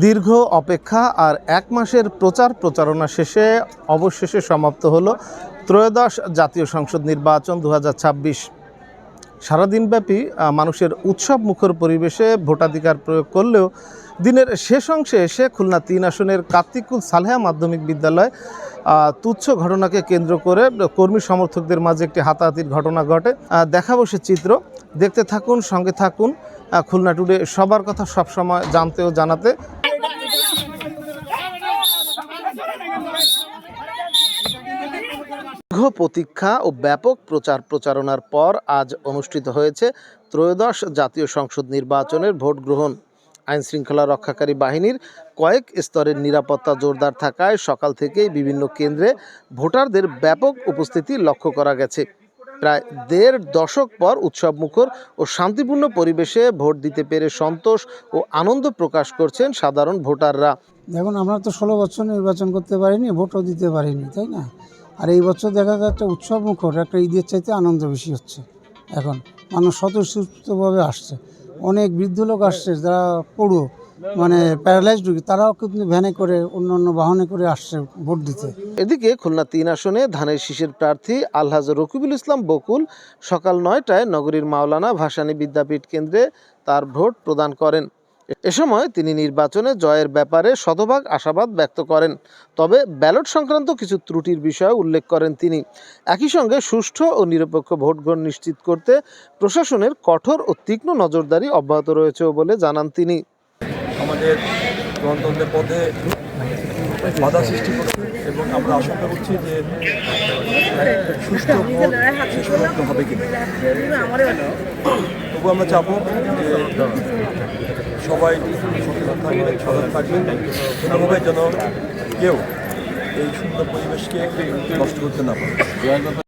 দীর্ঘ অপেক্ষা আর ১ মাসের প্রচারণা শেষে অবশেষে সমাপ্ত হলো ত্রয়োদশ জাতীয় সংসদ নির্বাচন ২০২৬। সারাদিনব্যাপী মানুষের উৎসব মুখর পরিবেশে ভোটাধিকার প্রয়োগ করলেও দিনের শেষ অংশে এসে খুলনা ৩ আসনের কার্তিকুল সালেহা মাধ্যমিক বিদ্যালয় তুচ্ছ ঘটনাকে কেন্দ্র করে কর্মী সমর্থকদের মাঝে একটি হাতাহাতির ঘটনা ঘটে। দেখাবো সে চিত্র, দেখতে থাকুন, সঙ্গে থাকুন। খুলনা টুডে সবার কথা সবসময় জানতে ও জানাতে। দীর্ঘ প্রতীক্ষা ও ব্যাপক প্রচারণার পর আজ অনুষ্ঠিত হয়েছে ত্রয়োদশ জাতীয় সংসদ নির্বাচনের ভোট গ্রহণ। আইন শৃঙ্খলা রক্ষাকারী বাহিনীর কয়েক স্তরের নিরাপত্তা জোরদার থাকায় সকাল থেকেই বিভিন্ন কেন্দ্রে ভোটারদের ব্যাপক উপস্থিতি লক্ষ্য করা গেছে। প্রায় ১.৫ দশক পর উৎসবমুখর ও শান্তিপূর্ণ পরিবেশে ভোট দিতে পেরে সন্তোষ ও আনন্দ প্রকাশ করছেন সাধারণ ভোটাররা। দেখুন, আমরা তো ১৬ বছর নির্বাচন করতে পারিনি, ভোটও দিতে পারিনি, তাই না? আর এই বছর দেখা যাচ্ছে উৎসবমুখর, একটা ঈদের চাইতে আনন্দ বেশি হচ্ছে। এখন মানুষ স্বতঃস্ফূর্তভাবে আসছে, অনেক বৃদ্ধ লোক আসছে যারা পড়ুয়া, মানে প্যারালাইজড রোগী, তারাও কিন্তু ভ্যানে করে অন্য বাহনে করে আসছে ভোট দিতে। এদিকে খুলনা ৩ আসনে ধানের শীষের প্রার্থী আলহাজ রকিবুল ইসলাম বকুল সকাল ৯টায় নগরীর মাওলানা ভাসানী বিদ্যাপীঠ কেন্দ্রে তার ভোট প্রদান করেন। এ সময় তিনি নির্বাচনে জয়ের ব্যাপারে শতভাগ আশাবাদ ব্যক্ত করেন, তবে ব্যালট সংক্রান্ত কিছু ত্রুটির বিষয়ে উল্লেখ করেন তিনি। একই সঙ্গে সুষ্ঠু ও নিরপেক্ষ ভোট গ্রহণ নিশ্চিত করতে প্রশাসনের কঠোর ও তীক্ষ্ণ নজরদারি অব্যাহত রয়েছে বলে জানান তিনি। আমাদের গণতন্ত্রের পথে বাধা সৃষ্টি করছে এবং আমরা আশঙ্কা করছি যে সুষ্ঠু ভোট শেষ পর্যন্ত হবে কিনা। তবু আমরা চাবো যে সবাই সচেতন থাকবেন, সজাগ থাকবেন, কোনোভাবে যেন কেউ এই সুন্দর পরিবেশকে নষ্ট করতে না পারে।